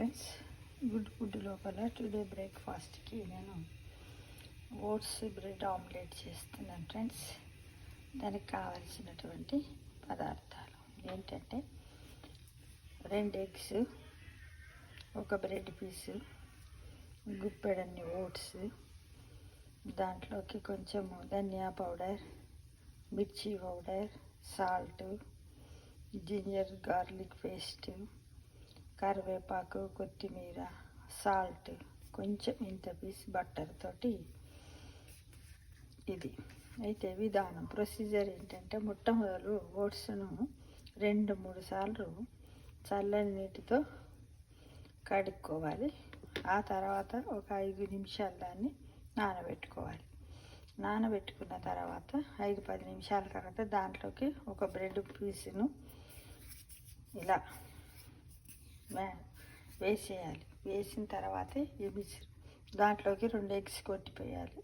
Friends, good food లోపల today బ్రేక్ఫాస్ట్కి నేను ఓట్స్ బ్రెడ్ ఆమ్లెట్ చేస్తున్నాను ఫ్రెండ్స్. దానికి కావాల్సినటువంటి పదార్థాలు ఏంటంటే 2 ఎగ్స్, ఒక బ్రెడ్ పీసు, గుప్పెడన్ని ఓట్స్, దాంట్లోకి కొంచెము ధనియా పౌడర్, మిర్చి powder, salt, ginger garlic paste, కరివేపాకు, కొత్తిమీర, సాల్ట్, కొంచెం ఇంత పీస్ బట్టర్ తోటి ఇది. అయితే విధానం ప్రొసీజర్ ఏంటంటే మొట్టమొదలు ఓట్స్ను 2-3 సార్లు చల్లని నీటితో కడుక్కోవాలి. ఆ తర్వాత ఒక 5 నిమిషాలు దాన్ని నానబెట్టుకోవాలి. నానబెట్టుకున్న తర్వాత 5-10 నిమిషాల తర్వాత దాంట్లోకి ఒక బ్రెడ్ పీసును ఇలా వేసేయాలి. వేసిన తర్వాత ఈ దాంట్లోకి 2 ఎగ్స్ కొట్టిపోయాలి.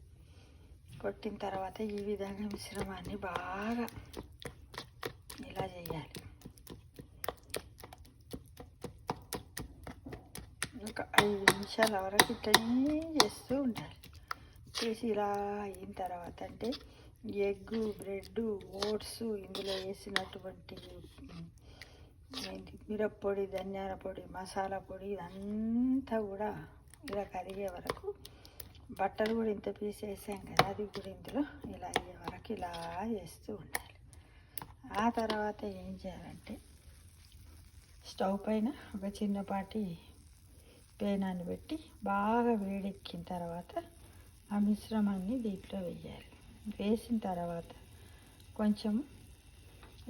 కొట్టిన తర్వాత ఈ విధంగా మిశ్రమాన్ని బాగా ఇలా చేయాలి. ఒక 5 నిమిషాల వరకు ఇట్లనే చేస్తూ ఉండాలి. చేసి ఇలా అయిన తర్వాత అంటే ఎగ్గు, బ్రెడ్, ఓట్స్, ఇందులో వేసినటువంటి మిరప్పొడి, ధనియాల పొడి, మసాలా పొడి ఇదంతా కూడా ఇలా కరిగే వరకు, బట్టలు కూడా ఇంత పీస్ వేసాం కదా, అది కూడా ఇందులో ఇలా అయ్యే వరకు ఇలా చేస్తూ ఉండాలి. ఆ తర్వాత ఏం చేయాలంటే స్టవ్ పైన ఒక చిన్నపాటి పేనాన్ని పెట్టి బాగా వేడెక్కిన తర్వాత ఆ మిశ్రమాన్ని దీంట్లో వేయాలి. వేసిన తర్వాత కొంచెం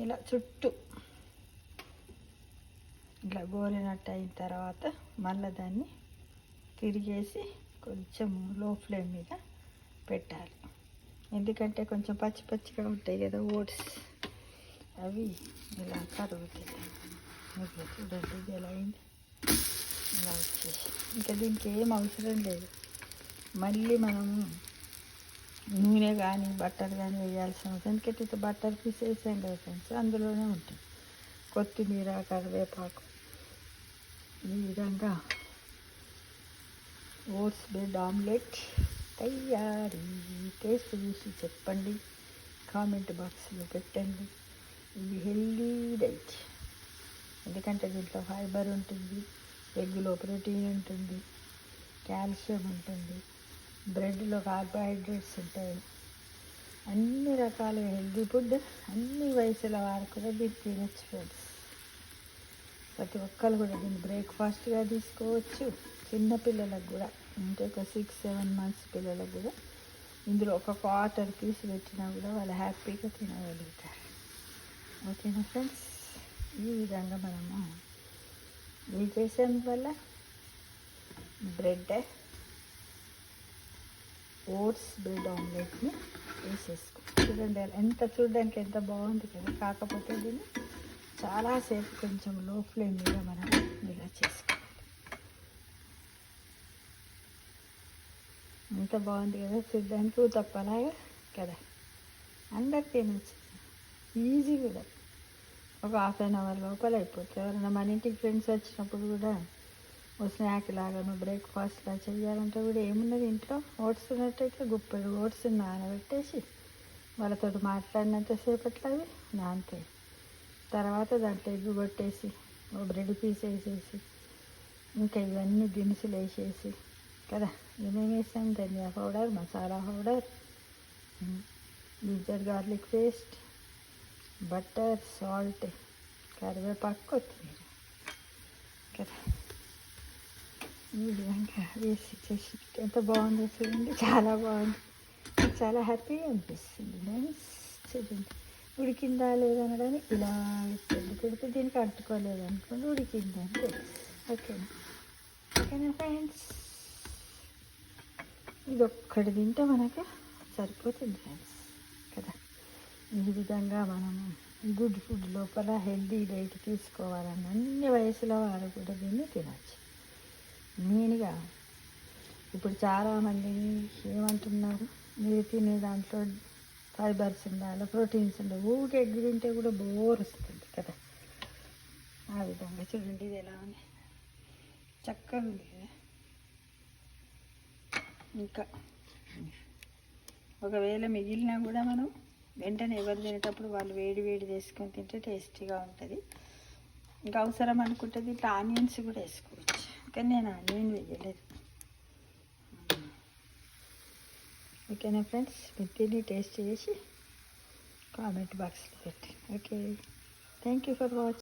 ఇలా చుట్టూ ఇట్లా గోలినట్టు అయిన తర్వాత మళ్ళీ దాన్ని తిరిగేసి కొంచెం లో ఫ్లేమ్ మీద పెట్టాలి. ఎందుకంటే కొంచెం పచ్చి పచ్చిగా ఉంటాయి కదా ఓట్స్, అవి ఇలా కరుగుతాయి. చూడండి ఇది ఎలా అయింది, ఇలా వచ్చేసి ఇంకా దీనికి ఏం అవసరం లేదు. మళ్ళీ మనము నూనె కానీ బట్టర్ కానీ వేయాల్సిన అవసరం, ఎందుకంటే ఇట్లా బట్టర్ పీస్ వేసాం కదా ఫ్రెండ్స్, అందులోనే ఉంటుంది. కొత్తిమీర, కరివేపాకు, ఈ విధంగా ఓట్స్ బ్రెడ్ ఆమ్లెట్ తయారీ. టేస్ట్ చూసి చెప్పండి, కామెంట్ బాక్స్లో పెట్టండి. ఇది హెల్దీ డైట్, ఎందుకంటే దీంట్లో ఫైబర్ ఉంటుంది, ఎగ్గులో ప్రోటీన్ ఉంటుంది, కాల్షియం ఉంటుంది, బ్రెడ్లో కార్బోహైడ్రేట్స్ ఉంటాయి. అన్ని రకాల హెల్దీ ఫుడ్ అన్ని వయసుల వారు కూడా దీన్ని తినచ్చు ఫ్రెండ్స్. ప్రతి ఒక్కరు కూడా దీన్ని బ్రేక్ఫాస్ట్గా తీసుకోవచ్చు. చిన్నపిల్లలకు కూడా, అంటే ఒక 6-7 months పిల్లలకు కూడా ఇందులో ఒక 1/4 పీస్ పెట్టినా కూడా వాళ్ళు హ్యాపీగా తినగలుగుతారు. ఓకేనా ఫ్రెండ్స్, ఈ విధంగా మనము ఇది చేసేందు వల్ల బ్రెడ్ ఓట్స్ బ్రెడ్ ఆమ్లెట్ని వేసేసుకో. చూడండి ఎంత చూడడానికి ఎంత బాగుంది కదా. కాకపోతే దీన్ని చాలాసేపు కొంచెం లో ఫ్లేమ్ మీద మనం ఇలా చేసుకోవాలి. ఎంత బాగుంది కదా చూడడానికి, తప్పలాగా కదా. అందరు తినచ్చు, ఈజీ కూడా. ఒక 1/2 hour లోపల అయిపోతుంది. ఎవరైనా మన ఇంటికి ఫ్రెండ్స్ వచ్చినప్పుడు కూడా ఓ స్నాక్ లాగాను బ్రేక్ఫాస్ట్ లా చేయాలంటే కూడా ఏమున్నది, ఇంట్లో ఓట్స్ ఉన్నట్టయితే గుప్పెడు ఓట్స్ నానబెట్టేసి వాళ్ళతో మాట్లాడినంతసేపట్లో అవి నానతాయి. తర్వాత దాంట్లో ఎగ్గు కొట్టేసి ఓ బ్రెడ్ పీస్ వేసేసి ఇంకా ఇవన్నీ దినుసులు వేసేసి కదా, ఏమేమి వేసాం, ధనియా powder, masala powder, ginger garlic paste, butter, salt, కరివేపాకు, కొత్తిమీర కదా, ఈ విధంగా వేసి చేసి ఎంత బాగుందో చూడండి. చాలా బాగుంది, చాలా హ్యాపీగా అనిపిస్తుంది ఫ్రెండ్స్. చూడండి ఉడికిందా లేదనగానే ఇలా పెద్ద పెడితే దీనికి అంటుకోలేదు అనుకోండి, ఉడికిందని తెలుసు. ఓకేనా, ఓకేనా ఫ్రెండ్స్, ఇది ఒక్కటి తింటే మనకు సరిపోతుంది ఫ్రెండ్స్ కదా. ఈ విధంగా మనము గుడ్ ఫుడ్ లోపల హెల్దీ డైట్ తీసుకోవాలని అన్ని వయసుల వారు కూడా దీన్ని తినచ్చు. మెయిన్గా ఇప్పుడు చాలామంది ఏమంటున్నారు, మీరు తినే దాంట్లో ఫైబర్స్ ఉండాలి, ప్రోటీన్స్ ఉండాలి, ఊరికే ఎగ్ తింటే కూడా బోర్ వస్తుంది కదా. ఆ విధంగా చూడండి ఇది ఎలా ఉంది, చక్కగా ఉంది కదా. ఇంకా ఒకవేళ మిగిలినా కూడా మనం వెంటనే ఎవరు తినేటప్పుడు వాళ్ళు వేడి వేడి చేసుకొని తింటే టేస్టీగా ఉంటుంది. ఇంకా అవసరం అనుకుంటుంది ఇట్లా ఆనియన్స్ కూడా వేసుకోవచ్చు, కానీ నేను ఆనియన్ వేయలేదు. ఓకేనా ఫ్రెండ్స్, మీరు తిని టేస్ట్ చేసి కామెంట్ బాక్స్లో పెట్టండి. Okay, thank you for watching.